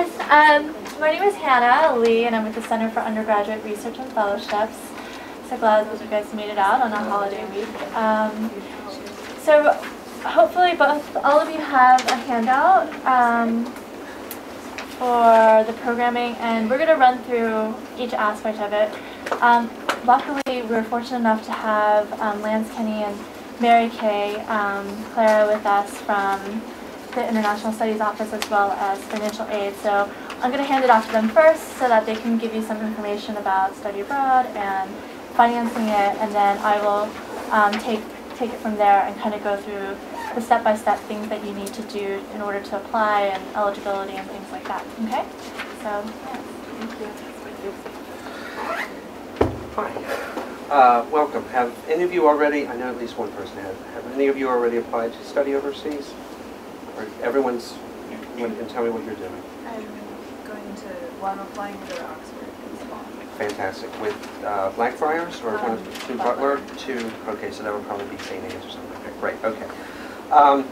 Yes, my name is Hanna Lee, and I'm with the Center for Undergraduate Research and Fellowships. So glad that you guys made it out on a holiday week. So hopefully all of you have a handout for the programming, and we're going to run through each aspect of it. Luckily, we were fortunate enough to have Lance Kenny and Mary Kay Clara with us from the International Studies Office as well as financial aid. So I'm going to hand it off to them first so that they can give you some information about study abroad and financing it, and then I will take it from there and kind of go through the step-by-step things that you need to do in order to apply and eligibility and things like that. Okay? So, yeah. Thank you. Hi. Welcome. Have any of you already, I know at least one person have any of you already applied to study overseas? Or everyone's, you can tell me what you're doing. I'm going to, well, I'm applying to Oxford this fall. Fantastic. With Blackfriars or one to Butler? Okay, so that would probably be St. Anne's or something. Okay, great, okay. Oh,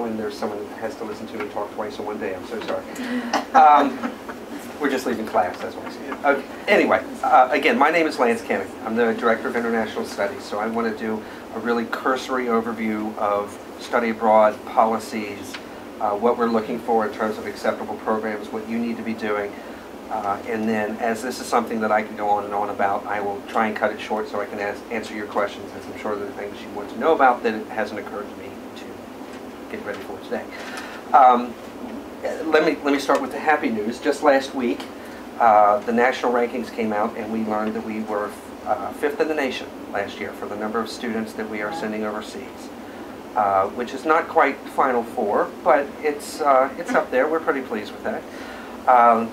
and there's someone that has to listen to me talk twice in one day. I'm so sorry. We're just leaving class, that's what I see. Okay. Anyway, again, my name is Lance Kenny. I'm the Director of International Studies, so I want to do a really cursory overview of study abroad policies, what we're looking for in terms of acceptable programs, what you need to be doing, and then as this is something that I can go on and on about, I will try and cut it short so I can answer your questions, as I'm sure there are things you want to know about that it hasn't occurred to me to get ready for today. Let me start with the happy news. Just last week, the national rankings came out, and we learned that we were 5th in the nation last year for the number of students that we are sending overseas, which is not quite Final Four, but it's up there. We're pretty pleased with that. And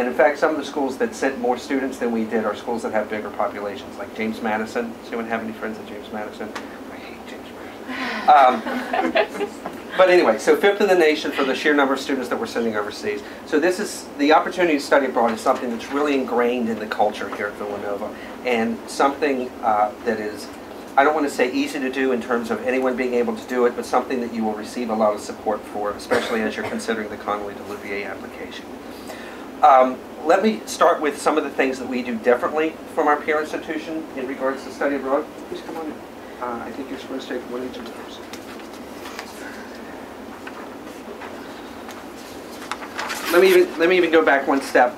in fact, some of the schools that sent more students than we did are schools that have bigger populations, like James Madison. Does anyone have any friends at James Madison? I hate James Madison. But anyway, so 5th in the nation for the sheer number of students that we're sending overseas. So this is, the opportunity to study abroad is something that's really ingrained in the culture here at Villanova, and something that is, I don't want to say easy to do in terms of anyone being able to do it, but something that you will receive a lot of support for, especially as you're considering the Connolly to Louvier application. Let me start with some of the things that we do differently from our peer institution in regards to study abroad. Please come on in. I think you're supposed to take one each of those. Let me even go back one step.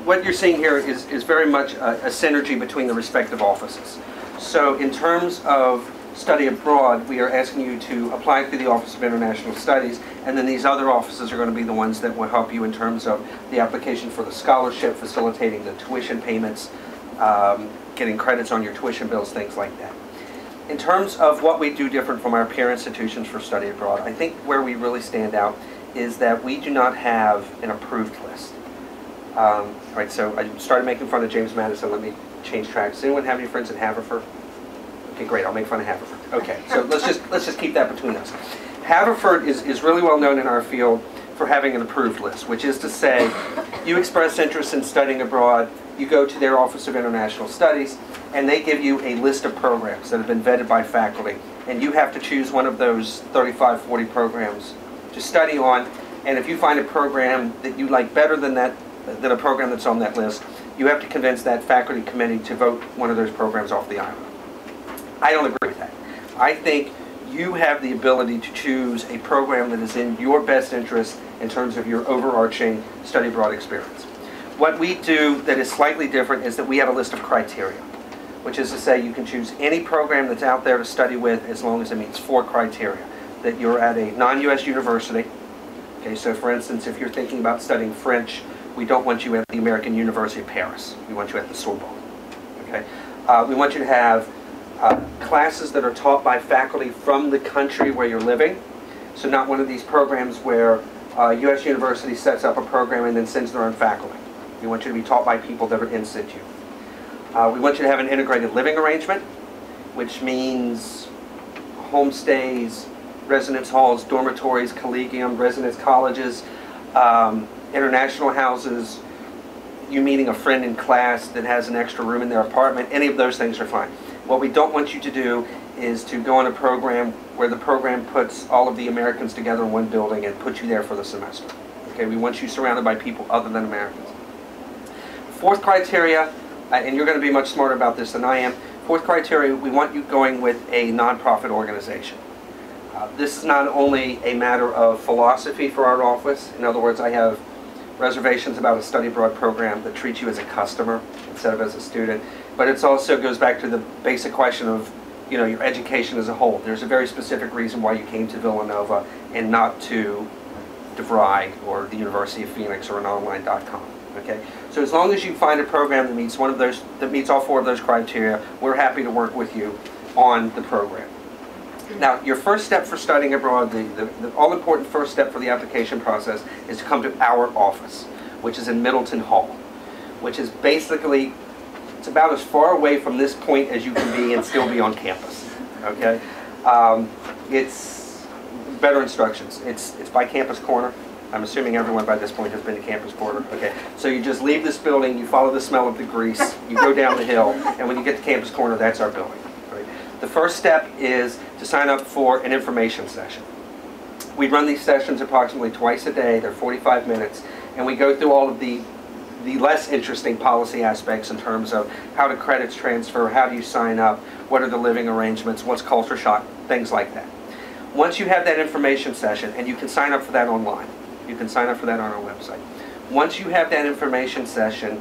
What you're seeing here is very much a synergy between the respective offices. So in terms of study abroad, we are asking you to apply through the Office of International Studies, and then these other offices are going to be the ones that will help you in terms of the application for the scholarship, facilitating the tuition payments, getting credits on your tuition bills, things like that. In terms of what we do different from our peer institutions for study abroad, I think where we really stand out is that we do not have an approved list. Right, so I started making fun of James Madison. Let me change tracks. Does anyone have any friends in Haverford? Okay, great. I'll make fun of Haverford. Okay, so let's just keep that between us. Haverford is really well known in our field for having an approved list, which is to say, you express interest in studying abroad, you go to their Office of International Studies, and they give you a list of programs that have been vetted by faculty, and you have to choose one of those 35, 40 programs to study on, and if you find a program that you like better than a program that's on that list, you have to convince that faculty committee to vote one of those programs off the island. I don't agree with that. I think you have the ability to choose a program that is in your best interest in terms of your overarching study abroad experience. What we do that is slightly different is that we have a list of criteria, which is to say you can choose any program that's out there to study with as long as it meets 4 criteria. That you're at a non-U.S. university. Okay, so for instance, if you're thinking about studying French, we don't want you at the American University of Paris. We want you at the Sorbonne. Okay, we want you to have classes that are taught by faculty from the country where you're living. So not one of these programs where U.S. university sets up a program and then sends their own faculty. We want you to be taught by people that are in situ. We want you to have an integrated living arrangement, which means homestays, residence halls, dormitories, collegium, residence colleges, international houses, you meeting a friend in class that has an extra room in their apartment, any of those things are fine. What we don't want you to do is to go on a program where the program puts all of the Americans together in one building and puts you there for the semester. Okay, we want you surrounded by people other than Americans. Fourth criteria, and you're going to be much smarter about this than I am. Fourth criteria, we want you going with a nonprofit organization. This is not only a matter of philosophy for our office. In other words, I have reservations about a study abroad program that treats you as a customer instead of as a student. But it also goes back to the basic question of, you know, your education as a whole. There's a very specific reason why you came to Villanova and not to DeVry or the University of Phoenix or an online.com. Okay, so as long as you find a program that meets one of those, that meets all four of those criteria, we're happy to work with you on the program. Now, your first step for studying abroad, the all-important first step for the application process is to come to our office, which is in Middleton Hall, which is basically, it's about as far away from this point as you can be and still be on campus. Okay, it's better instructions. It's by Campus Corner. I'm assuming everyone by this point has been to Campus Corner. Okay, so you just leave this building, you follow the smell of the grease, you go down the hill, and when you get to Campus Corner, that's our building. Right? The first step is to sign up for an information session. We run these sessions approximately twice a day. They're 45 minutes, and we go through all of the less interesting policy aspects in terms of how do credits transfer, how do you sign up, what are the living arrangements, what's culture shock, things like that. Once you have that information session, and you can sign up for that online, you can sign up for that on our website. Once you have that information session,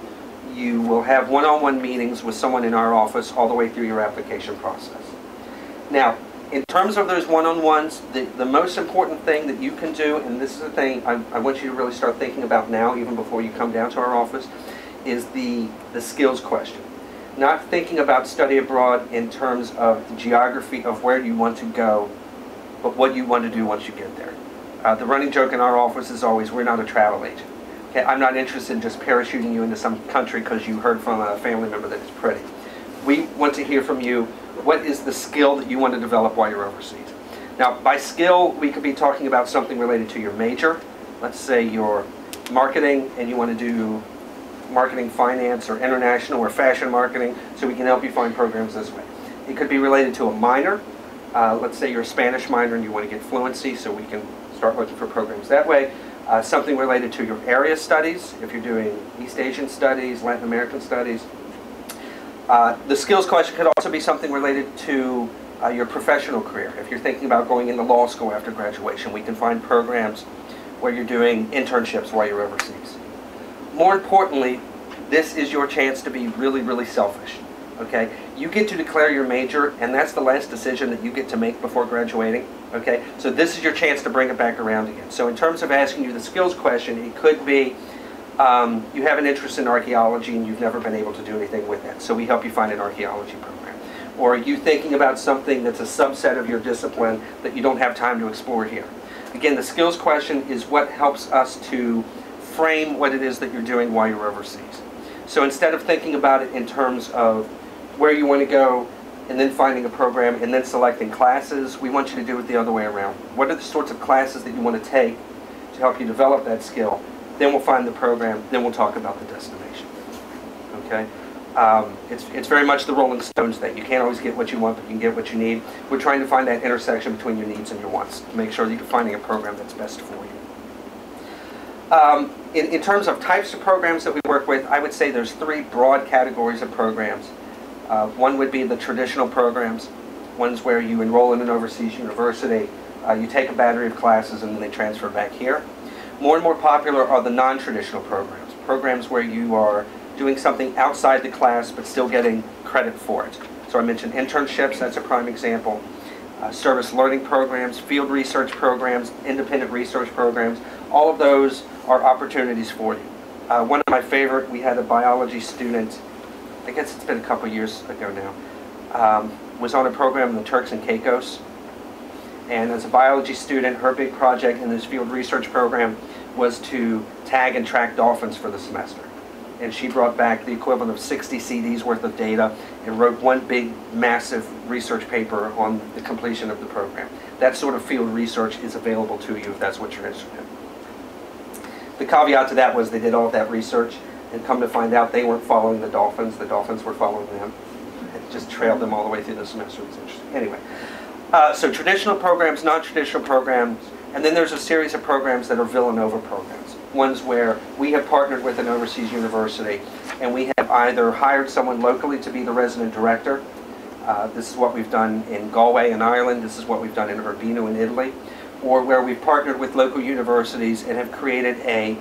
you will have one-on-one meetings with someone in our office all the way through your application process. Now, in terms of those one-on-ones, the most important thing that you can do, and this is the thing I want you to really start thinking about now, even before you come down to our office, is the skills question. Not thinking about study abroad in terms of the geography of where you want to go, but what you want to do once you get there. The running joke in our office is always, we're not a travel agent. Okay, I'm not interested in just parachuting you into some country because you heard from a family member that it's pretty. We want to hear from you, what is the skill that you want to develop while you're overseas? Now, by skill, we could be talking about something related to your major. Let's say you're marketing and you want to do marketing finance or international or fashion marketing, so we can help you find programs this way. It could be related to a minor. Let's say you're a Spanish minor and you want to get fluency, so we can start looking for programs that way. Something related to your area studies, if you're doing East Asian studies, Latin American studies. The skills question could also be something related to your professional career. If you're thinking about going into law school after graduation, we can find programs where you're doing internships while you're overseas. More importantly, this is your chance to be really, really selfish. Okay, you get to declare your major, and that's the last decision that you get to make before graduating. Okay, so this is your chance to bring it back around again. So in terms of asking you the skills question, it could be you have an interest in archaeology and you've never been able to do anything with that, so we help you find an archaeology program. Or are you thinking about something that's a subset of your discipline that you don't have time to explore here? Again, the skills question is what helps us to frame what it is that you're doing while you're overseas. So instead of thinking about it in terms of where you want to go and then finding a program and then selecting classes, we want you to do it the other way around. What are the sorts of classes that you want to take to help you develop that skill? Then we'll find the program, then we'll talk about the destination. Okay? It's very much the Rolling Stones thing. You can't always get what you want, but you can get what you need. We're trying to find that intersection between your needs and your wants to make sure that you're finding a program that's best for you. In terms of types of programs that we work with, I would say there's three broad categories of programs. One would be the traditional programs, ones where you enroll in an overseas university, you take a battery of classes and then they transfer back here. More and more popular are the non-traditional programs, programs where you are doing something outside the class but still getting credit for it. So I mentioned internships, that's a prime example. Service learning programs, field research programs, independent research programs, all of those are opportunities for you. One of my favorite, we had a biology student, I guess it's been a couple years ago now, was on a program in the Turks and Caicos. And as a biology student, her big project in this field research program was to tag and track dolphins for the semester. And she brought back the equivalent of 60 CDs worth of data and wrote one big, massive research paper on the completion of the program. That sort of field research is available to you if that's what you're interested in. The caveat to that was they did all of that research, and come to find out they weren't following the dolphins were following them. just trailed them all the way through the semester. It was interesting. Anyway, so traditional programs, non-traditional programs, and then there's a series of programs that are Villanova programs. Ones where we have partnered with an overseas university, and we have either hired someone locally to be the resident director. This is what we've done in Galway in Ireland. This is what we've done in Urbino in Italy. Or where we've partnered with local universities and have created a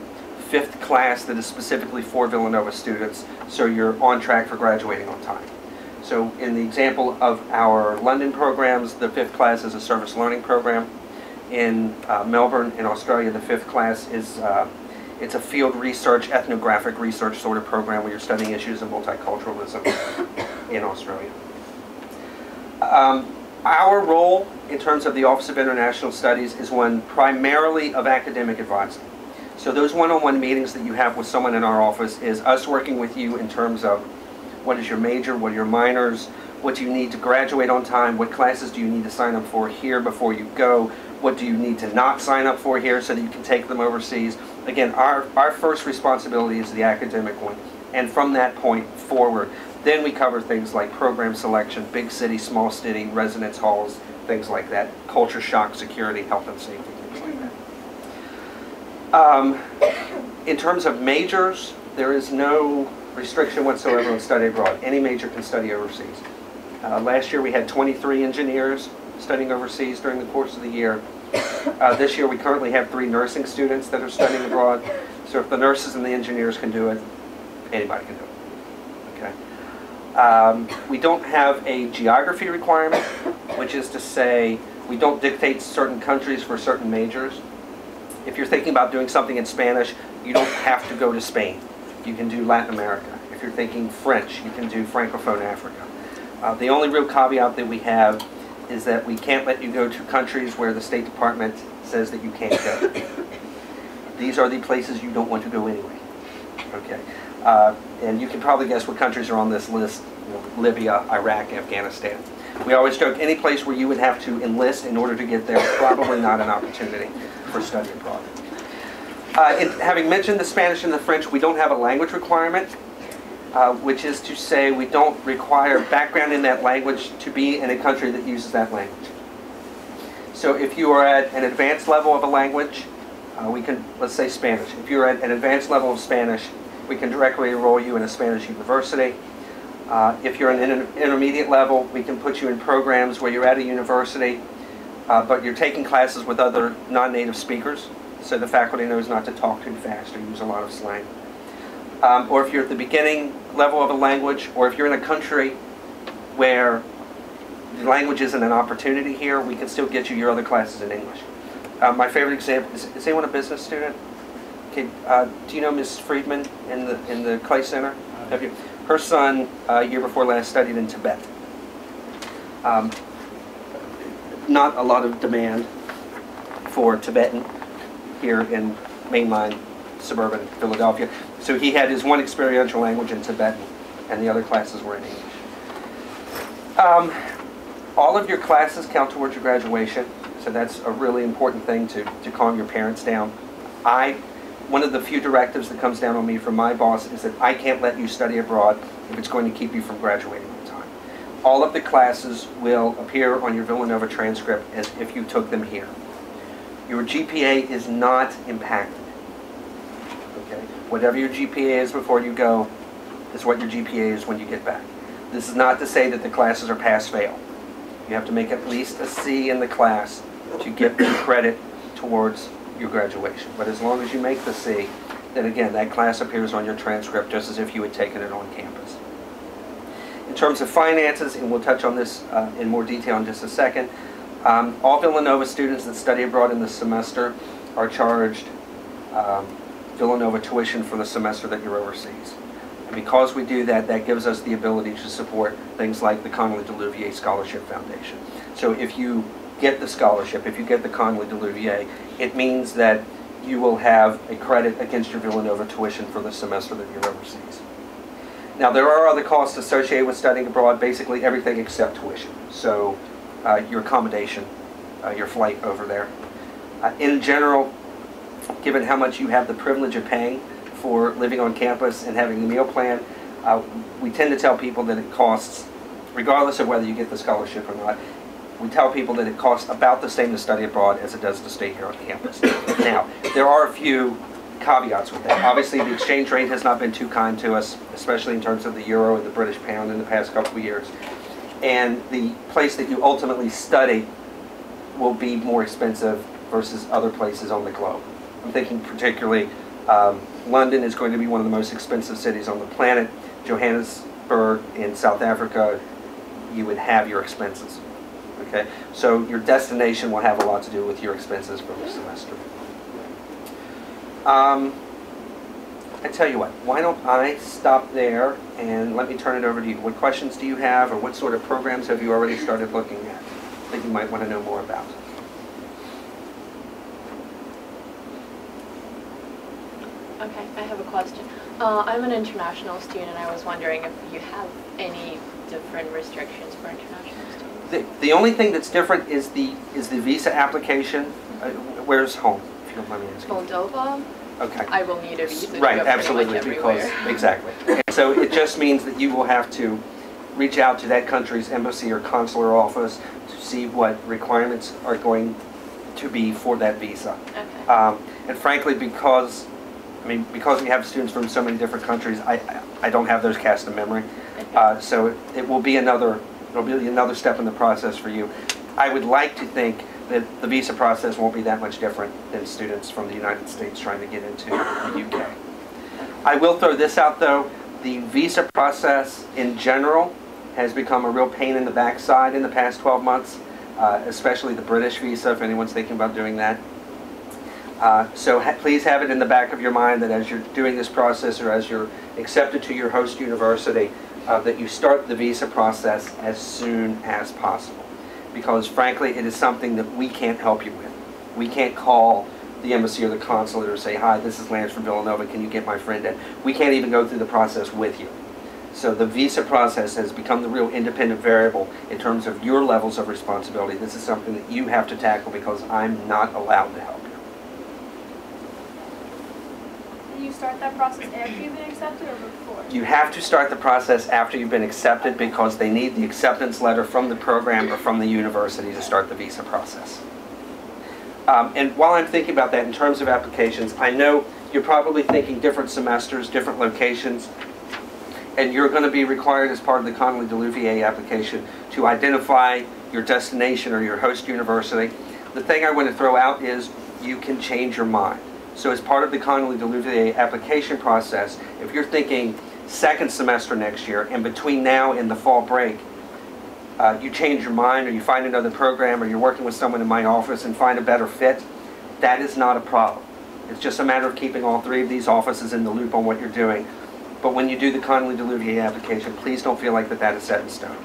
5th class that is specifically for Villanova students, so you're on track for graduating on time. So in the example of our London programs, the 5th class is a service learning program. In Melbourne, in Australia, the 5th class is it's a field research, ethnographic research sort of program where you're studying issues of multiculturalism in Australia. Our role in terms of the Office of International Studies is one primarily of academic advising. So those one-on-one meetings that you have with someone in our office is us working with you in terms of what is your major, what are your minors, what do you need to graduate on time, what classes do you need to sign up for here before you go, what do you need to not sign up for here so that you can take them overseas. Again, our first responsibility is the academic one, and from that point forward, then we cover things like program selection, big city, small city, residence halls, things like that, culture shock, security, health and safety, things like that. In terms of majors, there is no restriction whatsoever on study abroad. Any major can study overseas. Last year we had 23 engineers studying overseas during the course of the year. This year we currently have 3 nursing students that are studying abroad. So if the nurses and the engineers can do it, anybody can do it. We don't have a geography requirement, which is to say we don't dictate certain countries for certain majors. If you're thinking about doing something in Spanish, you don't have to go to Spain. You can do Latin America. If you're thinking French, you can do Francophone Africa. The only real caveat that we have is that we can't let you go to countries where the State Department says that you can't go. These are the places you don't want to go anyway. Okay. And you can probably guess what countries are on this list: Libya, Iraq, Afghanistan. We always joke, any place where you would have to enlist in order to get there, probably not an opportunity for study abroad. Having mentioned the Spanish and the French, we don't have a language requirement, which is to say we don't require background in that language to be in a country that uses that language. So if you are at an advanced level of a language, we can, let's say Spanish. If you're at an advanced level of Spanish, we can directly enroll you in a Spanish university. If you're at an intermediate level, we can put you in programs where you're at a university, but you're taking classes with other non-native speakers, so the faculty knows not to talk too fast or use a lot of slang. Or if you're at the beginning level of a language, or if you're in a country where the language isn't an opportunity here, we can still get you your other classes in English. My favorite example, is anyone a business student? Okay, do you know Ms. Friedman in the Clay Center? Have you? Her son, year before last, studied in Tibet. Not a lot of demand for Tibetan here in mainline suburban Philadelphia. So he had his one experiential language in Tibetan, and the other classes were in English. All of your classes count towards your graduation, so that's a really important thing to calm your parents down. One of the few directives that comes down on me from my boss is that I can't let you study abroad if it's going to keep you from graduating on time. All of the classes will appear on your Villanova transcript as if you took them here. Your GPA is not impacted. Okay? Whatever your GPA is before you go is what your GPA is when you get back. This is not to say that the classes are pass-fail. You have to make at least a C in the class to get the credit towards your graduation. But as long as you make the C, then again, that class appears on your transcript just as if you had taken it on campus. In terms of finances, and we'll touch on this in more detail in just a second, all Villanova students that study abroad in the semester are charged Villanova tuition for the semester that you're overseas. And because we do that, that gives us the ability to support things like the Connolly Delouvier Scholarship Foundation. So if you get the scholarship, if you get the Connolly Delouvier, it means that you will have a credit against your Villanova tuition for the semester that you're overseas. Now, there are other costs associated with studying abroad, basically everything except tuition. So your accommodation, your flight over there. In general, given how much you have the privilege of paying for living on campus and having a meal plan, we tend to tell people that it costs regardless of whether you get the scholarship or not, we tell people that it costs about the same to study abroad as it does to stay here on campus. Now, there are a few caveats with that. Obviously, the exchange rate has not been too kind to us, especially in terms of the euro and the British pound in the past couple of years. And the place that you ultimately study will be more expensive versus other places on the globe. I'm thinking particularly London is going to be one of the most expensive cities on the planet. Johannesburg in South Africa, you would have your expenses. Okay, so your destination will have a lot to do with your expenses for the semester. I tell you what, why don't I stop there and let me turn it over to you. What questions do you have, or what sort of programs have you already started looking at that you might want to know more about? Okay, I have a question. I'm an international student, and I was wondering if you have any different restrictions for international students. The only thing that's different is the visa application. Where's home, if you don't mind me asking? Moldova? Okay. I will need a visa. Right, to go absolutely, pretty because much everywhere. exactly. And so it just means that you will have to reach out to that country's embassy or consular office to see what requirements are going to be for that visa. Okay. And frankly, because we have students from so many different countries, I don't have those cast in memory. Okay. So it will be another step in the process for you. I would like to think that the visa process won't be that much different than students from the United States trying to get into the UK. I will throw this out though, the visa process in general has become a real pain in the backside in the past 12 months, especially the British visa, if anyone's thinking about doing that. So please have it in the back of your mind that as you're doing this process or as you're accepted to your host university, that you start the visa process as soon as possible. Because frankly, it is something that we can't help you with. We can't call the embassy or the consulate or say, hi, this is Lance from Villanova, can you get my friend in? We can't even go through the process with you. So the visa process has become the real independent variable in terms of your levels of responsibility. This is something that you have to tackle because I'm not allowed to help you. You start that process after you've been accepted or before? You have to start the process after you've been accepted because they need the acceptance letter from the program or from the university to start the visa process. And while I'm thinking about that in terms of applications, I know you're probably thinking different semesters, different locations, and you're going to be required as part of the Connolly Delouvier application to identify your destination or your host university. The thing I want to throw out is you can change your mind. So as part of the Connolly Delouvier application process, if you're thinking second semester next year, and between now and the fall break, you change your mind or you find another program or you're working with someone in my office and find a better fit, that is not a problem. It's just a matter of keeping all three of these offices in the loop on what you're doing. But when you do the Connolly Delouvier application, please don't feel like that is set in stone.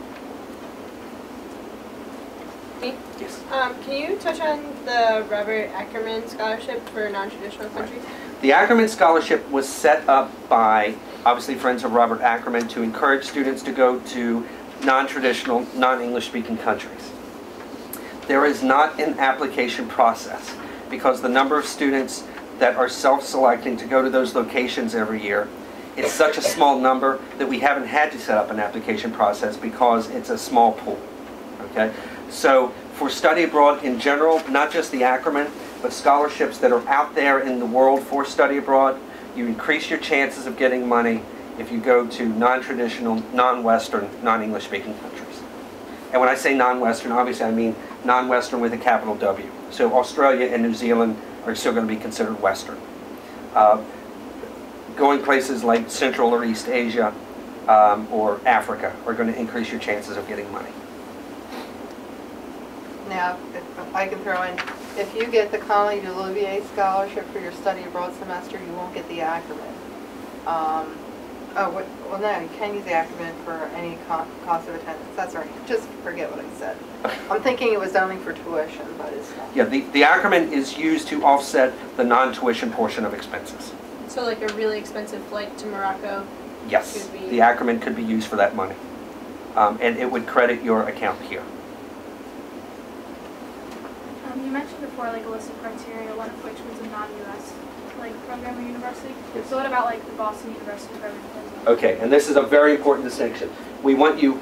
Yes. Can you touch on the Robert Ackerman Scholarship for non-traditional countries? The Ackerman Scholarship was set up by, obviously, friends of Robert Ackerman to encourage students to go to non-traditional, non-English speaking countries. There is not an application process because the number of students that are self-selecting to go to those locations every year, it's such a small number that we haven't had to set up an application process because it's a small pool. Okay? So for study abroad in general, not just the Ackerman, but scholarships that are out there in the world for study abroad, you increase your chances of getting money if you go to non-traditional, non-Western, non-English speaking countries. And when I say non-Western, obviously I mean non-Western with a capital W. So Australia and New Zealand are still going to be considered Western. Going places like Central or East Asia or Africa are going to increase your chances of getting money. Now, if I can throw in, if you get the Connolly Delouvier Scholarship for your study abroad semester, you won't get the Ackerman. Well, no, you can use the Ackerman for any cost of attendance. That's right. Just forget what I said. I'm thinking it was only for tuition, but it's not. Yeah, the Ackerman is used to offset the non-tuition portion of expenses. So like a really expensive flight to Morocco? Yes, Could be... the Ackerman could be used for that money. And it would credit your account here. You mentioned before like a list of criteria, one of which was a non-US program or university. Yes. So what about like the Boston University program? Okay, and this is a very important distinction. We want you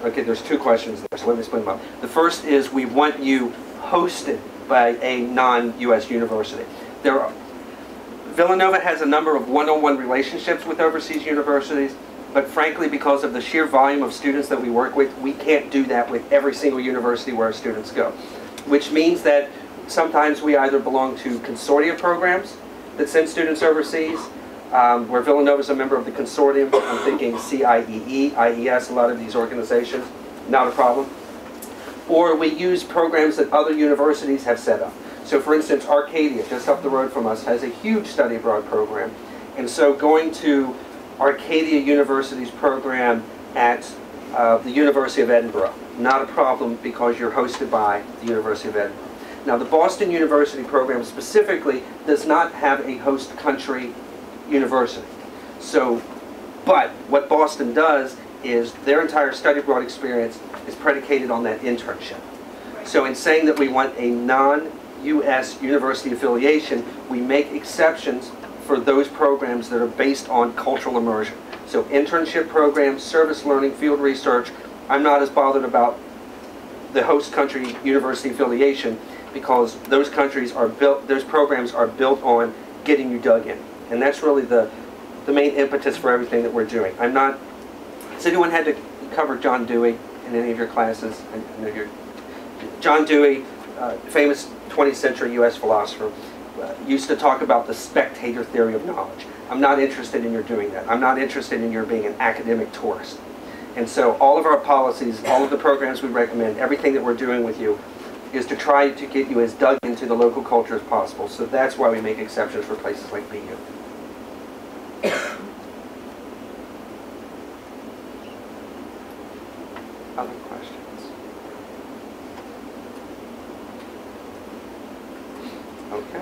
Okay, there's two questions there, so let me split them up. The first is we want you hosted by a non-U.S. university. Villanova has a number of one-on-one relationships with overseas universities, but frankly, because of the sheer volume of students that we work with, we can't do that with every single university where our students go. Which means that sometimes we either belong to consortia programs that send students overseas, where Villanova is a member of the consortium. I'm thinking CIEE, IES, a lot of these organizations, not a problem. Or we use programs that other universities have set up. So for instance, Arcadia, just up the road from us, has a huge study abroad program. And so going to Arcadia University's program at the University of Edinburgh, not a problem because you're hosted by the University of Edinburgh. Now the Boston University program specifically does not have a host country university. So, but what Boston does is their entire study abroad experience is predicated on that internship. So in saying that we want a non-US university affiliation, we make exceptions for those programs that are based on cultural immersion. So internship programs, service learning, field research, I'm not as bothered about the host country university affiliation because those countries are built, those programs are built on getting you dug in. And that's really the main impetus for everything that we're doing. I'm not, has anyone had to cover John Dewey in any of your classes? I know you're, John Dewey, famous 20th century US philosopher, used to talk about the spectator theory of knowledge. I'm not interested in your doing that. I'm not interested in your being an academic tourist. And so all of our policies, all of the programs we recommend, everything that we're doing with you is to try to get you as dug into the local culture as possible. So that's why we make exceptions for places like BU. Other questions? Okay.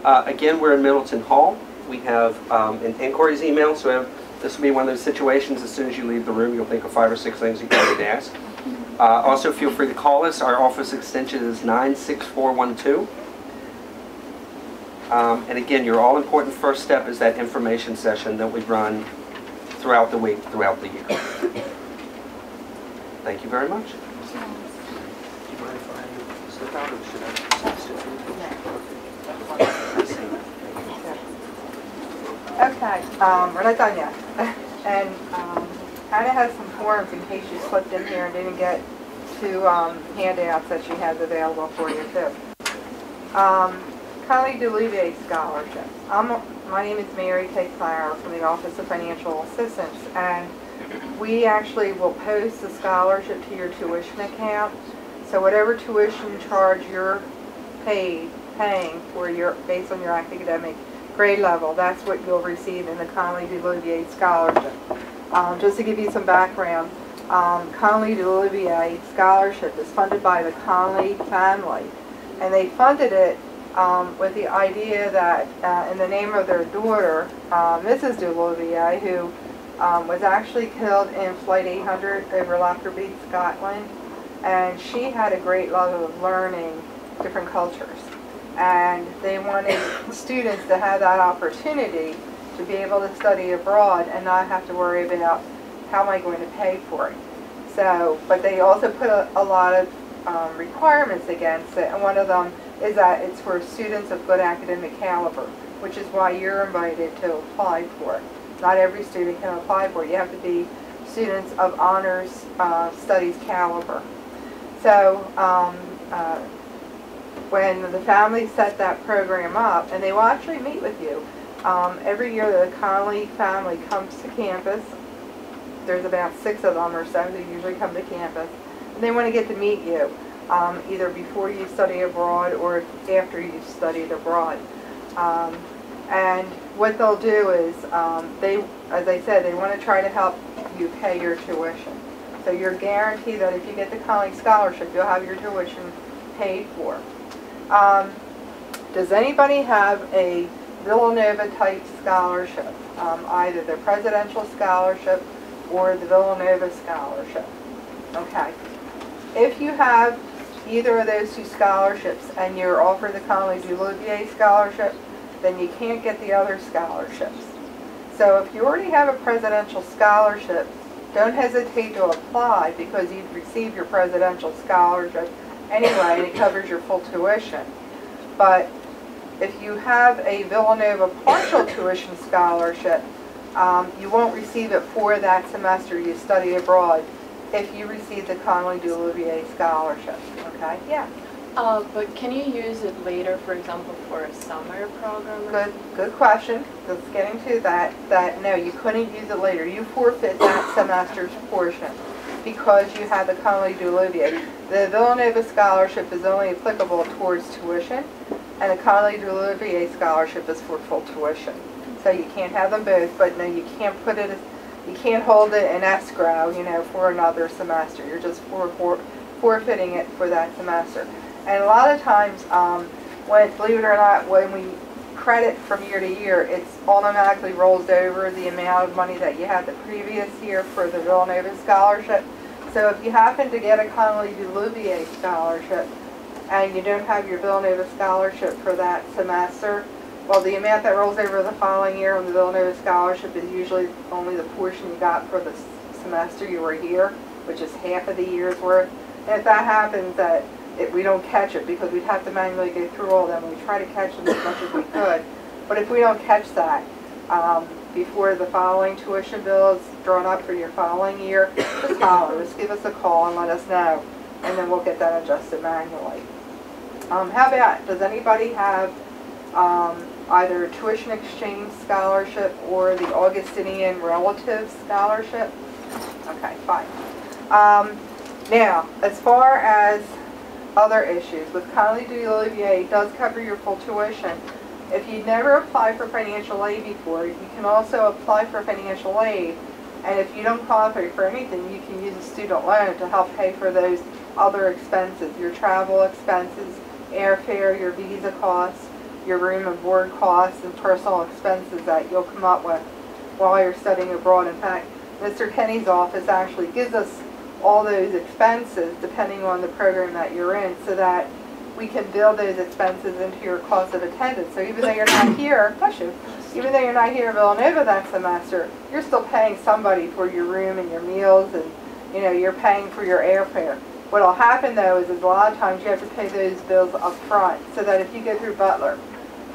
Again, we're in Middleton Hall. We have an inquiries email, so this will be one of those situations as soon as you leave the room, you'll think of 5 or 6 things you need to ask. Also, feel free to call us. Our office extension is 96412. And again, your all-important first step is that information session that we run throughout the week, throughout the year. Thank you very much. Do you mind if I step out or should I substitute? Okay, we're not done yet. And Hanna has some forms in case you slipped in here and didn't get 2 handouts that she has available for you too. Kylie DeLuvier Scholarship. My name is Mary K. Clara from the Office of Financial Assistance, and we actually will post the scholarship to your tuition account. So whatever tuition charge you're paying for based on your academic grade level, that's what you'll receive in the Kylie DeLuvier Scholarship. Just to give you some background, Kylie DeLuvier Scholarship is funded by the Conley family, and they funded it with the idea that in the name of their daughter, Mrs. DeLuvier, who was actually killed in Flight 800 over Lockerbie, Scotland, and she had a great love of learning different cultures. And they wanted students to have that opportunity to be able to study abroad and not have to worry about how am I going to pay for it. So, but they also put a lot of requirements against it, and one of them is that it's for students of good academic caliber, which is why you're invited to apply for it. Not every student can apply for it. You have to be students of honors studies caliber. So when the family set that program up, and they will actually meet with you, every year the Conley family comes to campus. There's about 6 of them or so who usually come to campus, and they want to get to meet you, either before you study abroad or after you've studied abroad. And what they'll do is, as I said, they want to try to help you pay your tuition. So you're guaranteed that if you get the Conley Scholarship, you'll have your tuition paid for. Does anybody have a Villanova type scholarship, either the Presidential Scholarship or the Villanova Scholarship? Okay. If you have either of those 2 scholarships and you're offered the Conley DeLuvier Scholarship, then you can't get the other scholarships. So if you already have a presidential scholarship, don't hesitate to apply because you'd receive your presidential scholarship anyway, and it covers your full tuition. But if you have a Villanova partial tuition scholarship, you won't receive it for that semester you study abroad if you receive the Conley Duluvier scholarship. Okay? Yeah. But can you use it later, for example, for a summer program? Or Good question. Just getting to that no, you couldn't use it later. You forfeit that semester's portion because you have the Conley Duluvier. The Villanova scholarship is only applicable towards tuition, and the Conley Duluvier scholarship is for full tuition. So you can't have them both, but no, you can't put it, you can't hold it in escrow, you know, for another semester. You're just forfeiting it for that semester. And a lot of times, believe it or not, when we credit from year to year, it automatically rolls over the amount of money that you had the previous year for the Villanova scholarship. So if you happen to get a Conley Duluvier scholarship and you don't have your Villanova scholarship for that semester, well, the amount that rolls over the following year on the Villanova scholarship is usually only the portion you got for the semester you were here, which is half of the year's worth. And if that happens, we don't catch it because we'd have to manually go through all of them. We try to catch them as much as we could. But if we don't catch that before the following tuition bill is drawn up for your following year, just holler. Just give us a call and let us know, and then we'll get that adjusted manually. How about, does anybody have either a tuition exchange scholarship or the Augustinian Relatives Scholarship? Okay, fine. Now, as far as other issues, with Conley Duluvier, it does cover your full tuition. If you never applied for financial aid before, you can also apply for financial aid, and if you don't qualify for anything, you can use a student loan to help pay for those other expenses, your travel expenses, airfare, your visa costs, your room and board costs, and personal expenses that you'll come up with while you're studying abroad. In fact, Mr. Kenny's office actually gives us all those expenses depending on the program that you're in, so that we can build those expenses into your cost of attendance. So even though you're not here, even though you're not here at Villanova that semester, you're still paying somebody for your room and your meals, and you know, you're paying for your airfare. What'll happen though is a lot of times you have to pay those bills up front, so that if you go through Butler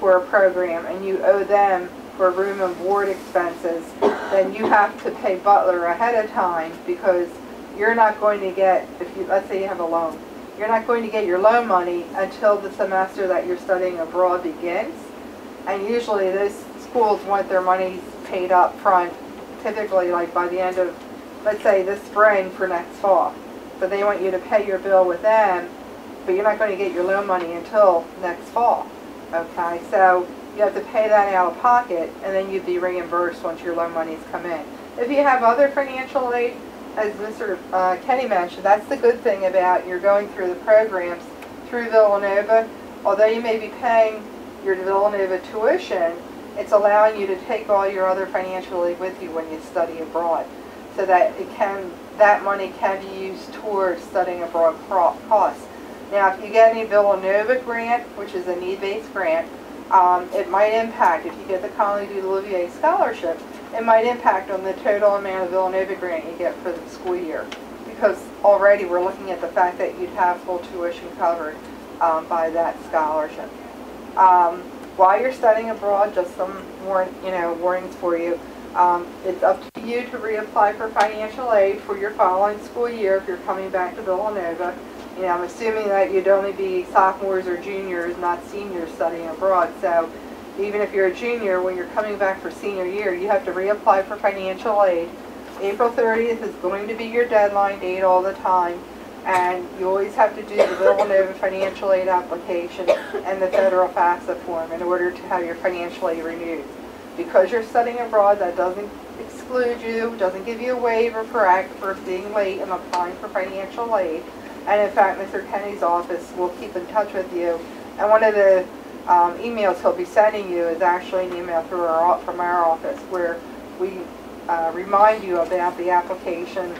for a program and you owe them for room and board expenses, then you have to pay Butler ahead of time, because you're not going to get, if you, let's say you have a loan, you're not going to get your loan money until the semester that you're studying abroad begins. And usually those schools want their money paid up front, typically like by the end of, let's say, this spring for next fall. So they want you to pay your bill with them, but you're not going to get your loan money until next fall. Okay, so you have to pay that out of pocket, and then you'd be reimbursed once your loan monies come in. If you have other financial aid, as Mr. Kenny mentioned, that's the good thing about you're going through the programs through Villanova. Although you may be paying your Villanova tuition, it's allowing you to take all your other financial aid with you when you study abroad, so that that money can be used towards studying abroad costs. Now, if you get any Villanova grant, which is a need-based grant, it might impact, if you get the Conley Duluvier scholarship, it might impact on the total amount of Villanova grant you get for the school year, because already we're looking at the fact that you'd have full tuition covered by that scholarship. While you're studying abroad, just some more, warnings for you. It's up to you to reapply for financial aid for your following school year if you're coming back to Villanova. I'm assuming that you'd only be sophomores or juniors, not seniors, studying abroad. So even if you're a junior, when you're coming back for senior year, you have to reapply for financial aid. April 30th is going to be your deadline date all the time, and you always have to do the Villanova financial aid application and the federal FAFSA form in order to have your financial aid renewed. Because you're studying abroad, that doesn't exclude you, doesn't give you a waiver for being late and applying for financial aid. And in fact, Mr. Kenny's office will keep in touch with you. And one of the emails he'll be sending you is actually an email from our office, where we remind you about the application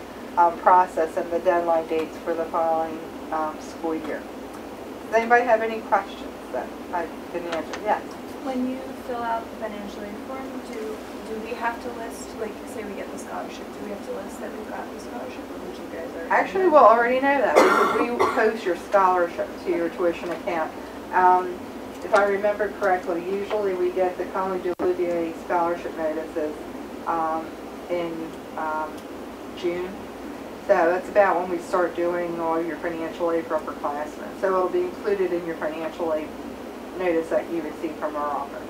process and the deadline dates for the following school year. Does anybody have any questions that I didn't answer? Yes. When you fill out the financial aid form, do we have to list, like, say we get the scholarship, do we have to list that we've got the scholarship, or would you guys already? Actually, we'll already know that because we post your scholarship to your tuition account. If I remember correctly, usually we get the College de Olivier scholarship notices in June. So that's about when we start doing all your financial aid for upperclassmen. So it'll be included in your financial aid notice that you receive from our office.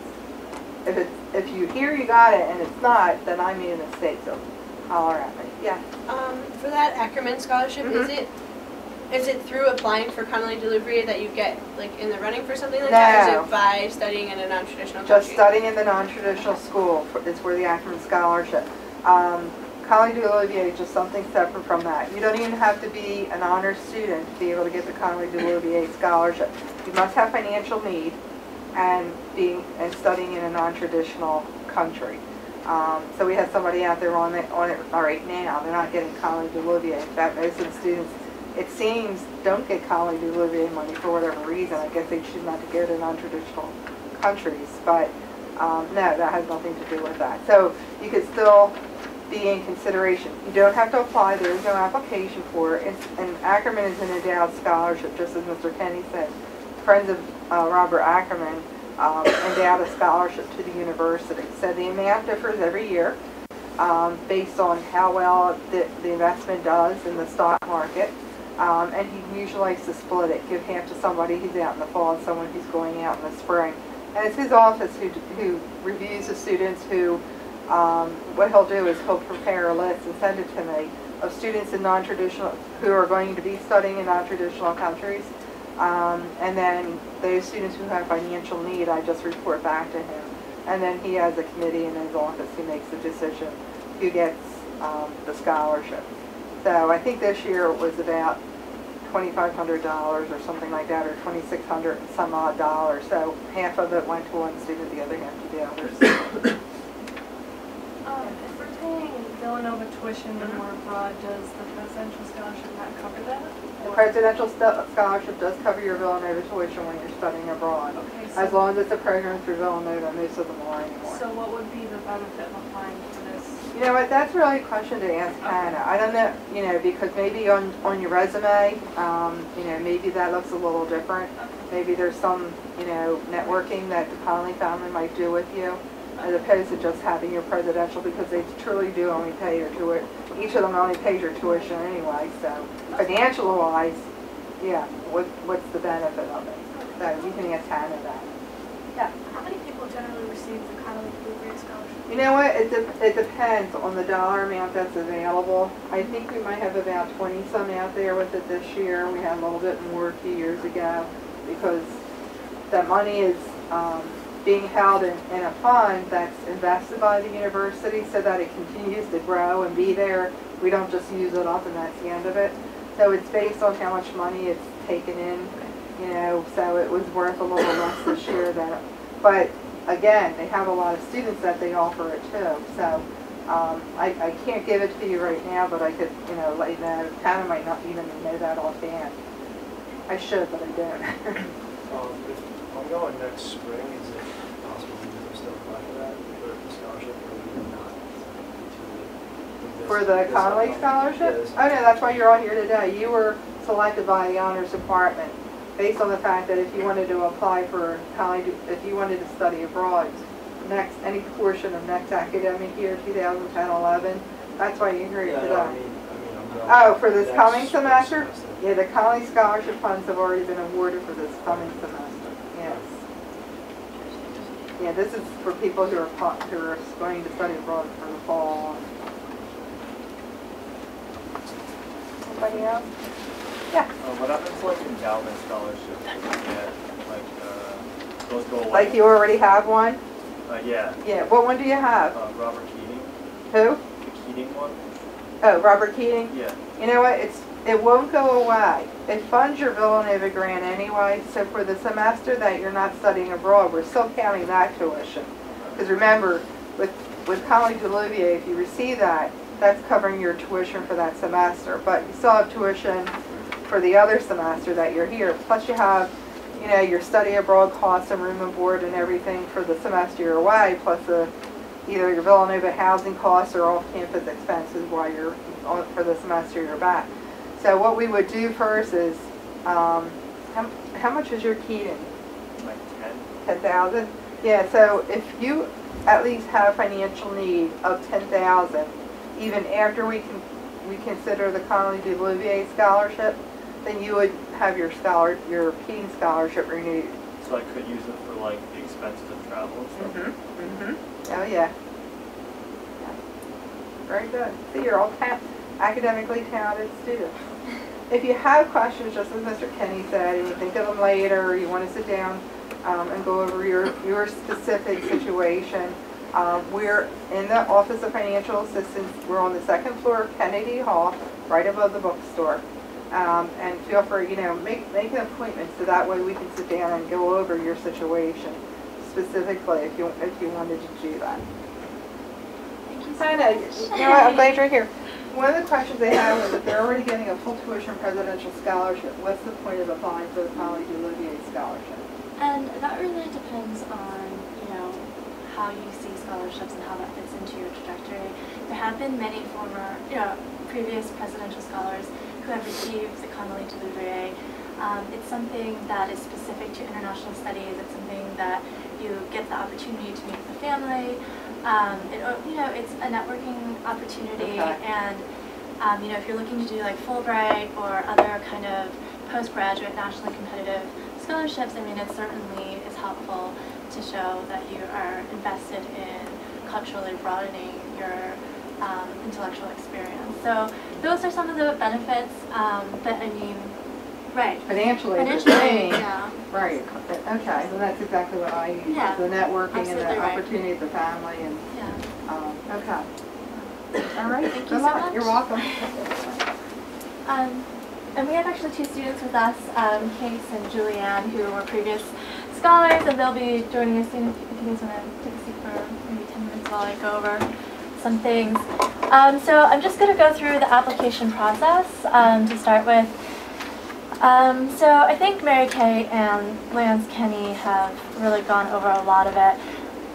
If you hear you got it and it's not, then I made a mistake, so holler at me. Yeah. For that Ackerman scholarship, is it through applying for Hanna Lee delivery that you get like in the running for something like that, or is it by studying in a non-traditional country? Just studying in the non-traditional school is for the Ackerman scholarship. College de Olivier is just something separate from that. You don't even have to be an honors student to be able to get the College de Olivier scholarship. You must have financial need and studying in a non-traditional country. So we have somebody out there on it right now. They're not getting College de Olivier. In fact, most of the students, it seems, don't get College de Olivier money for whatever reason. I guess they choose not to go to non-traditional countries. But no, that has nothing to do with that. So you could still be in consideration. You don't have to apply. There is no application for it. And Ackerman is an endowed scholarship, just as Mr. Kenny said. Friends of Robert Ackerman endowed a scholarship to the university. So the amount differs every year based on how well the investment does in the stock market. And he usually likes to split it, give half to somebody who's out in the fall and someone who's going out in the spring. And it's his office who reviews the students who, what he'll do is he'll prepare a list and send it to me of students in non-traditional, who are going to be studying in non-traditional countries. And then those students who have financial need, I just report back to him. And then he has a committee in his office who makes the decision who gets the scholarship. So I think this year it was about $2,500 or something like that, or $2,600 some odd dollars. So half of it went to one student, the other half to the others. If we're paying Villanova tuition when we're abroad, does the presidential scholarship not cover that? The presidential scholarship does cover your Villanova tuition when you're studying abroad. Okay, so as long as it's a program through Villanova, most of them are anymore. So what would be the benefit of applying for this? You know what, that's really a question to ask Hanna. I don't know, you know, because maybe on your resume, you know, maybe that looks a little different. Maybe there's some, you know, networking that the Conley family might do with you, as opposed to just having your presidential, because they truly do only pay your tuition. Each of them only pays your tuition anyway, so financial-wise, yeah, what's the benefit of it? So you can ask Hanna that. Yeah. How many people generally receive the Hanna Lee scholarship? You know what, it depends on the dollar amount that's available. I think we might have about 20 some out there with it this year. We had a little bit more a few years ago, because that money is being held in a fund that's invested by the university so that it continues to grow and be there. We don't just use it up and that's the end of it. So it's based on how much money it's taken in, you know, so it was worth a little less this year than, but again, they have a lot of students that they offer it to. So I can't give it to you right now, but I could, you know, let you know. Hanna might not even know that offhand. I should, but I don't. If I'm going next spring, is it possible to still apply for that, for the scholarship, or not? For the Conley scholarship? Oh no, that's why you're all here today. You were selected by the honors department based on the fact that if you wanted to apply for college, if you wanted to study abroad, any portion of next academic year, 2010-11, that's why you're here today. I mean, I'm going Oh, for this coming next semester? Yeah, the Conley scholarship funds have already been awarded for this coming semester. Yes. Yeah, this is for people who are going to study abroad for the fall. Anybody else? Yeah. What happens like endowment scholarships? Those go away? Like you already have one? Yeah. Yeah. What one do you have? Robert Keating. Who? The Keating one? Oh, Robert Keating? Yeah. You know what? It won't go away. It funds your Villanova grant anyway, so for the semester that you're not studying abroad, we're still counting that tuition. Because remember, with College de Olivier, if you receive that, that's covering your tuition for that semester. But you still have tuition for the other semester that you're here. Plus you have, you know, your study abroad costs and room and board and everything for the semester you're away, plus the either your Villanova housing costs or off-campus expenses while you're on, for the semester you're back. So what we would do first is, how much is your Keating? Like 10,000? Yeah, so if you at least have financial need of 10,000, even after we consider the Connolly DeLuvier scholarship, then you would have your Keating scholarship renewed. So I could use it for like the expenses of travel and stuff? Oh yeah. Very good. See, you're all academically talented students. If you have questions, just as Mr. Kenny said, and you think of them later, or you want to sit down and go over your specific situation, we're in the Office of Financial Assistance. We're on the second floor of Kennedy Hall, right above the bookstore. And feel free, make an appointment so that way we can sit down and go over your situation specifically if you wanted to do that. Thank you so I know. I'm glad you're here. One of the questions they have is if they're already getting a full tuition presidential scholarship, what's the point of applying for the Connolly DeLuvier scholarship? And that really depends on, how you see scholarships and how that fits into your trajectory. There have been many former, previous presidential scholars who have received the Connolly DeLuvier. It's something that is specific to international studies. It's something that you get the opportunity to meet with the family. It's a networking opportunity, and if you're looking to do like Fulbright or other kind of postgraduate nationally competitive scholarships, it certainly is helpful to show that you are invested in culturally broadening your intellectual experience. So those are some of the benefits, right. Financially, yeah. Right. Okay, so that's exactly what I use. Yeah, the networking and the right. opportunity of the family. And yeah. Okay. All right. Thank Good you luck. so much. You're welcome. And we have actually two students with us, Case and Julianne, who were previous scholars, and they'll be joining us soon if you guys want to take a seat for maybe 10 minutes while I go over some things. So I'm just going to go through the application process to start with. So I think Mary Kay and Lance Kenny have really gone over a lot of it.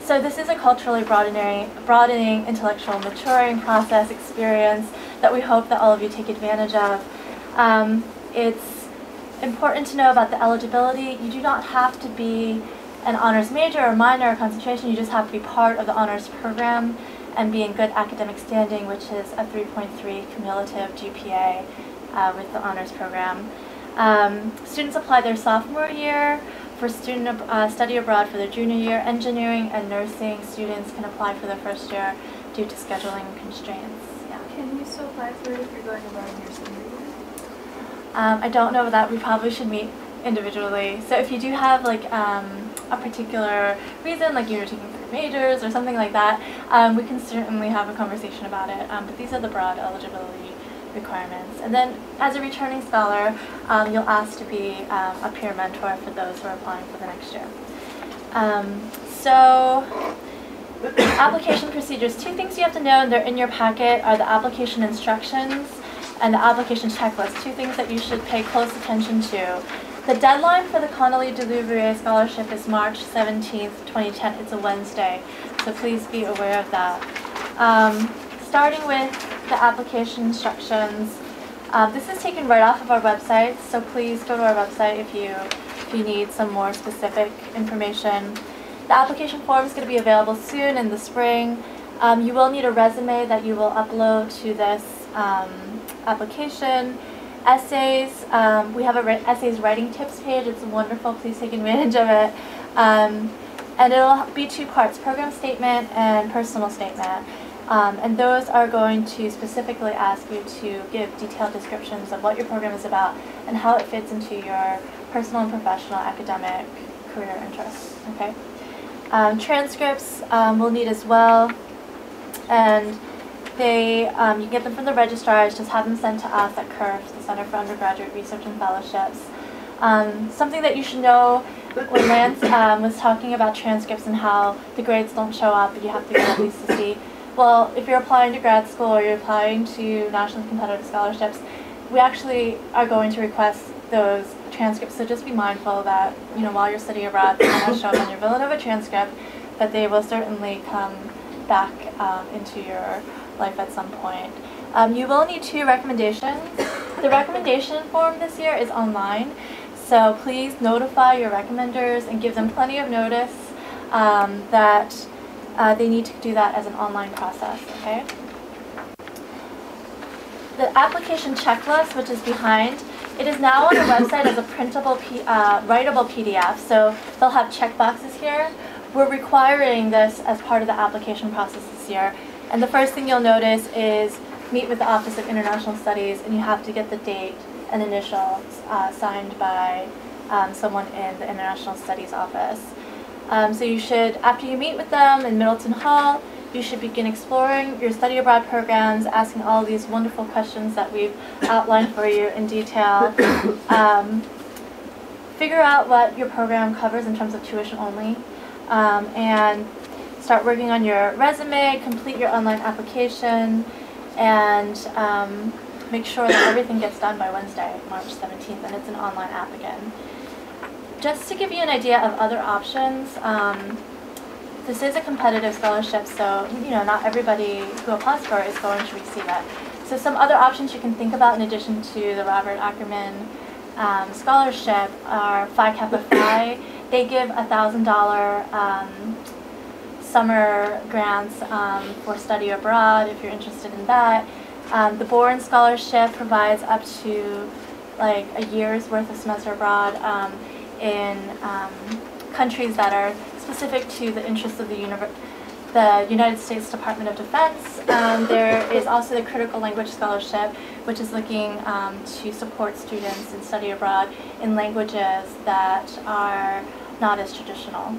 So this is a culturally broadening intellectual maturing process experience that we hope that all of you take advantage of. It's important to know about the eligibility. You do not have to be an honors major or minor or concentration. You just have to be part of the honors program and be in good academic standing, which is a 3.3 cumulative GPA with the honors program. Students apply their sophomore year. For student study abroad for their junior year. Engineering and nursing students can apply for their first year due to scheduling constraints. Yeah. Can you still apply for it if you're going abroad in your senior year? I don't know that. We probably should meet individually. So if you do have like a particular reason, like you're taking 3 majors or something like that, we can certainly have a conversation about it. But these are the broad eligibility requirements. And then as a returning scholar, you'll ask to be a peer mentor for those who are applying for the next year. So application procedures. 2 things you have to know, and they're in your packet, are the application instructions and the application checklist. 2 things that you should pay close attention to. The deadline for the Connolly DeLuvier Scholarship is March 17th, 2010. It's a Wednesday, so please be aware of that. Starting with the application instructions. This is taken right off of our website, so please go to our website if you need some more specific information. The application form is going to be available soon in the spring. You will need a resume that you will upload to this application. Essays, we have a essays writing tips page. It's wonderful. Please take advantage of it. And it'll be 2 parts, program statement and personal statement. And those are going to specifically ask you to give detailed descriptions of what your program is about and how it fits into your personal and professional academic career interests. Okay. Transcripts we'll need as well, and you get them from the registrars. Just have them sent to us at CURFS, the Center for Undergraduate Research and Fellowships. Something that you should know, when Lance was talking about transcripts and how the grades don't show up, but you have to go at least to see. Well, if you're applying to grad school or you're applying to nationally competitive scholarships, we actually are going to request those transcripts. So just be mindful that, while you're studying abroad, they will not show up on your Villanova transcript, but they will certainly come back into your life at some point. You will need 2 recommendations. The recommendation form this year is online, so please notify your recommenders and give them plenty of notice that they need to do that as an online process, okay? The application checklist, which is behind, it is now on the website as a printable, writable PDF, so they'll have checkboxes here. We're requiring this as part of the application process this year, and the first thing you'll notice is meet with the Office of International Studies, and you have to get the date and initials signed by someone in the International Studies office. So you should, after you meet with them in Middleton Hall, you should begin exploring your study abroad programs, asking all these wonderful questions that we've outlined for you in detail. Figure out what your program covers in terms of tuition only, and start working on your resume, complete your online application, and make sure that everything gets done by Wednesday, March 17th, and it's an online app again. Just to give you an idea of other options, this is a competitive scholarship, so not everybody who applies for it is going to receive it. So some other options you can think about in addition to the Robert Ackerman scholarship are Phi Kappa Phi. They give $1,000 summer grants for study abroad if you're interested in that. The Bourne Scholarship provides up to like a year's worth of semester abroad in countries that are specific to the interests of the United States Department of Defense. There is also the Critical Language Scholarship, which is looking to support students in study abroad in languages that are not as traditional.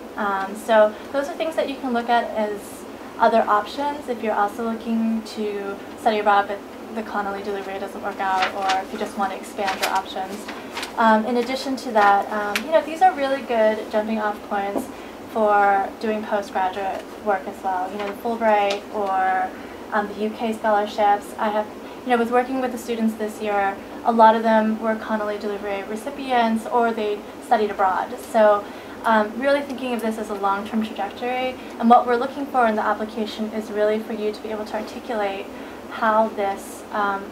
So those are things that you can look at as other options if you're also looking to study abroad but the Hanna Lee delivery doesn't work out, or if you just want to expand your options. In addition to that, these are really good jumping off points for doing postgraduate work as well. The Fulbright or the UK scholarships. I have, with working with the students this year, a lot of them were Hanna Lee delivery recipients or they studied abroad. So really thinking of this as a long-term trajectory, and what we're looking for in the application is really for you to be able to articulate how this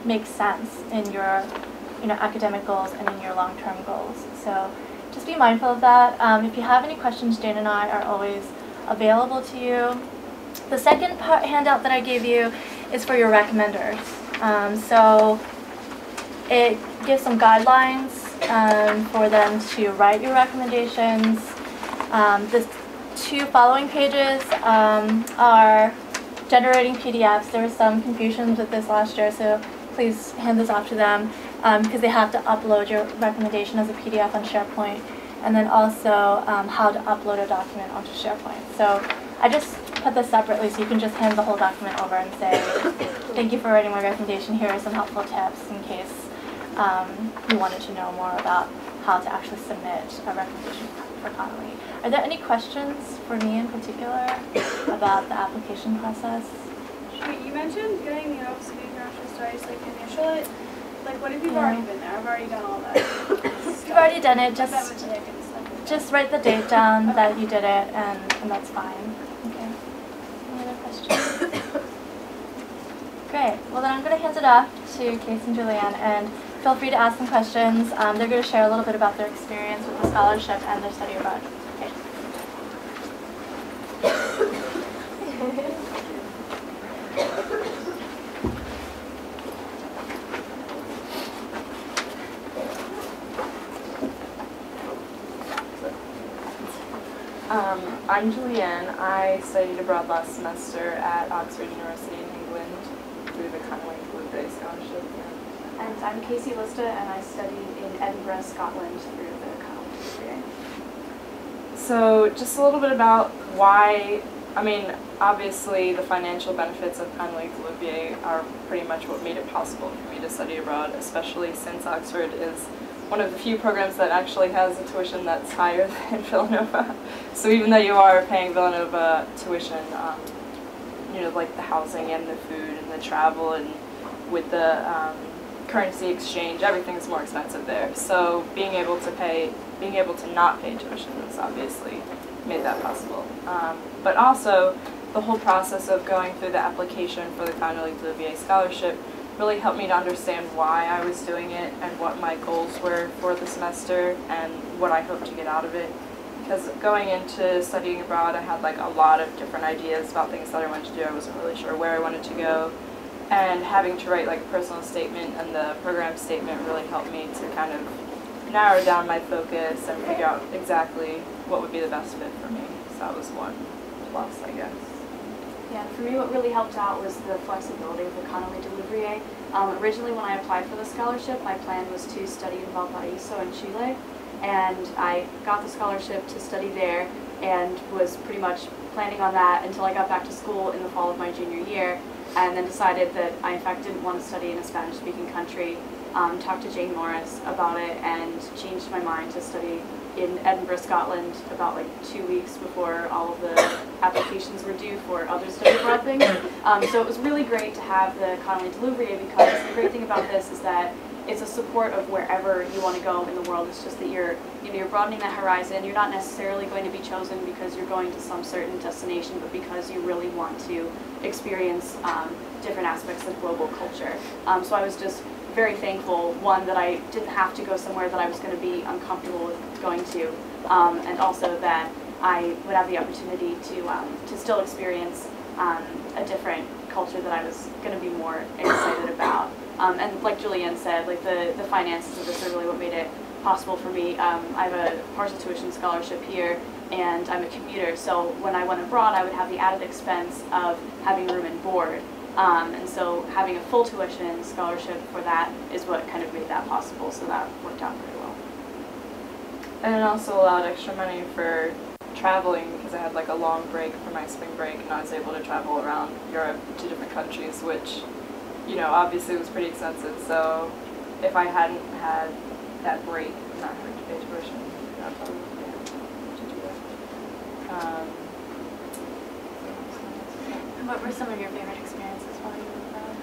makes sense in your academic goals and in your long-term goals. So just be mindful of that. If you have any questions, Jane and I are always available to you. The second handout that I gave you is for your recommenders. So it gives some guidelines for them to write your recommendations. The 2 following pages are generating PDFs. There was some confusion with this last year, so please hand this off to them because they have to upload your recommendation as a PDF on SharePoint, and then also how to upload a document onto SharePoint. So I just put this separately so you can just hand the whole document over and say, thank you for writing my recommendation. Here are some helpful tips in case you wanted to know more about how to actually submit a recommendation for Hanna Lee. Are there any questions for me in particular about the application process? You mentioned getting the Office of International Studies, initial it. What if you've already been there? I've already done all that. You've already done it. Just write the date down that you did it, and that's fine. Okay. Any other questions? Great. Well, then I'm going to hand it off to Casey and Julianne, and feel free to ask them questions. They're going to share a little bit about their experience with the scholarship and their study abroad. Okay. I'm Julianne. I studied abroad last semester at Oxford University in England through the Hanna Lee Blueberry Scholarship. And I'm Casey Lista, and I studied in Edinburgh, Scotland through the Hanna Lee Blueberry. So just a little bit about why, obviously the financial benefits of Hanna Lee Blueberry are pretty much what made it possible for me to study abroad, especially since Oxford is one of the few programs that actually has a tuition that's higher than Villanova. So even though you are paying Villanova tuition, like the housing and the food and the travel and with the currency exchange, everything's more expensive there. So being able to not pay tuition has obviously made that possible. But also, the whole process of going through the application for the Hanna Lee scholarship really helped me to understand why I was doing it and what my goals were for the semester and what I hoped to get out of it. Because going into studying abroad, I had like a lot of different ideas about things that I wanted to do. I wasn't really sure where I wanted to go. And having to write like a personal statement and the program statement really helped me to kind of narrow down my focus and figure out exactly what would be the best fit for me. So that was one plus, I guess. Yeah, for me what really helped out was the flexibility of the Hanna Lee Delivery. Originally when I applied for the scholarship, my plan was to study in Valparaiso in Chile, and I got the scholarship to study there and was pretty much planning on that until I got back to school in the fall of my junior year, and then decided that I in fact didn't want to study in a Spanish-speaking country. Talked to Jane Morris about it and changed my mind to study in Edinburgh, Scotland about like 2 weeks before all of the applications were due for other study abroad things. So it was really great to have the Hanna Lee Delivery, because the great thing about this is that it's a support of wherever you want to go in the world. It's just that you're broadening that horizon. You're not necessarily going to be chosen because you're going to some certain destination, but because you really want to experience different aspects of global culture. So I was just very thankful, one, that I didn't have to go somewhere that I was going to be uncomfortable with going to, and also that I would have the opportunity to still experience a different culture that I was going to be more excited about. And like Julianne said, like the finances of this are really what made it possible for me. I have a partial tuition scholarship here, and I'm a commuter, so when I went abroad I would have the added expense of having room and board. And so having a full tuition scholarship for that is what kind of made that possible, so that worked out pretty well. And it also allowed extra money for traveling, because I had like a long break for my spring break, and I was able to travel around Europe to different countries, which, you know, obviously was pretty expensive. So if I hadn't had that break, not having to pay tuition, I'd probably be able to do that. What were some of your favorite experiences while you were abroad?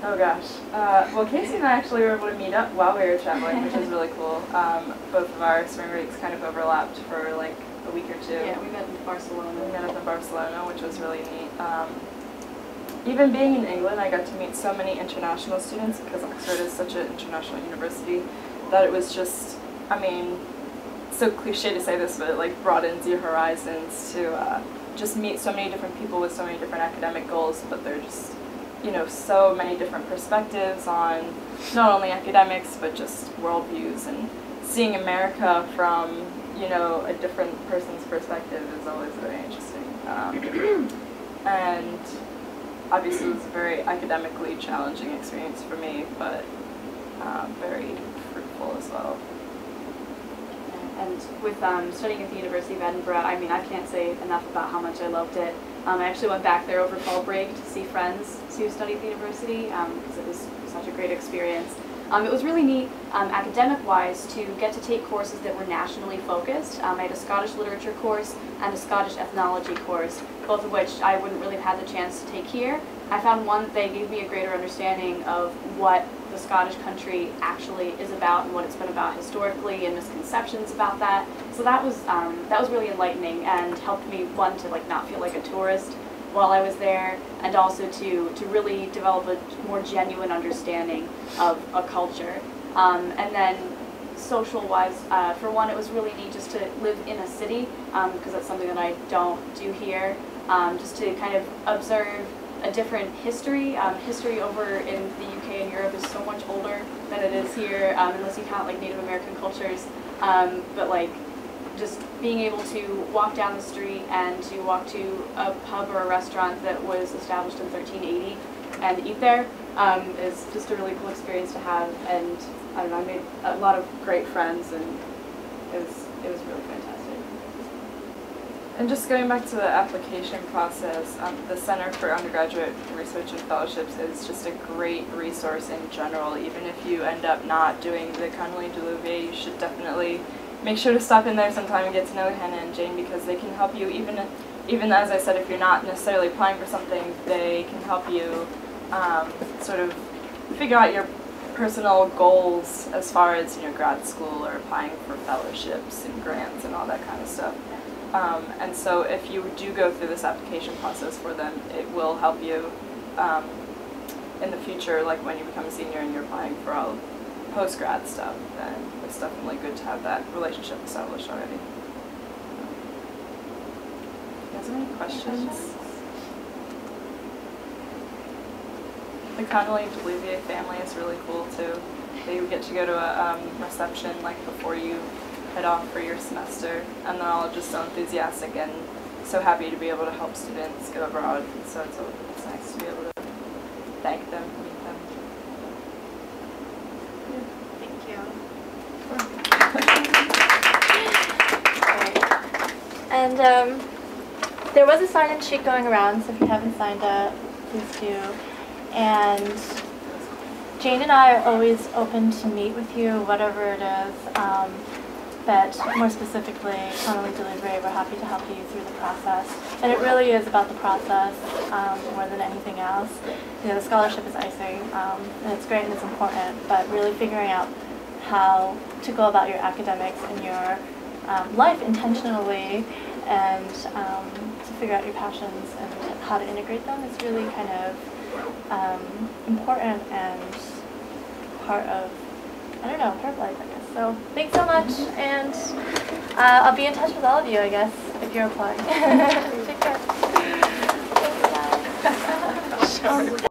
Oh gosh. Well, Casey and I actually were able to meet up while we were traveling, which was really cool. Both of our spring breaks kind of overlapped for like a week or two. Yeah, we met in Barcelona. We met up in Barcelona, which was really neat. Even being in England, I got to meet so many international students, because Oxford is such an international university that it was just, I mean, so cliche to say this, but it like broadens your horizons to just meet so many different people with so many different academic goals, but they're just, you know, so many different perspectives on not only academics, but just worldviews, and seeing America from, you know, a different person's perspective is always very interesting. And obviously it was a very academically challenging experience for me, but very fruitful as well. And with studying at the University of Edinburgh, I mean, I can't say enough about how much I loved it. I actually went back there over fall break to see friends who study at the university, because it was such a great experience. It was really neat, academic-wise, to get to take courses that were nationally focused. I had a Scottish literature course and a Scottish ethnology course, both of which I wouldn't really have had the chance to take here. I found one that they gave me a greater understanding of what the Scottish country actually is about and what it's been about historically, and misconceptions about that. So that was really enlightening and helped me, one, to like not feel like a tourist while I was there, and also to really develop a more genuine understanding of a culture. And then social-wise, for one, it was really neat just to live in a city, because that's something that I don't do here, just to kind of observe a different history. History over in the UK and Europe is so much older than it is here, unless you count like Native American cultures. But like just being able to walk down the street and to walk to a pub or a restaurant that was established in 1380 and eat there is just a really cool experience to have. And I don't know, I made a lot of great friends, and it was really fantastic. And just going back to the application process, the Center for Undergraduate Research and Fellowships is just a great resource in general. Even if you end up not doing the Hanna Lee Delivery, you should definitely make sure to stop in there sometime and get to know Hannah and Jane, because they can help you, even as I said, if you're not necessarily applying for something, they can help you sort of figure out your personal goals as far as, you know, grad school or applying for fellowships and grants and all that kind of stuff. And so if you do go through this application process for them, it will help you in the future, like when you become a senior and you're applying for all post-grad stuff, then it's definitely good to have that relationship established already. You guys have any questions? The Hanna Lee family is really cool too. They get to go to a reception like before you head off for your semester, and they're all just so enthusiastic and so happy to be able to help students go abroad. So it's nice to be able to thank them, meet them. Thank you. And there was a sign-in sheet going around, so if you haven't signed up, please do. And Jane and I are always open to meet with you, whatever it is. But more specifically, Hanna Lee Delivery, we're happy to help you through the process. And it really is about the process more than anything else. You know, the scholarship is icing, and it's great and it's important, but really figuring out how to go about your academics and your life intentionally, and to figure out your passions and how to integrate them is really kind of important and part of, I don't know, part of life, I guess. So thanks so much, and I'll be in touch with all of you, I guess, if you're applying. Take care. Thanks, guys.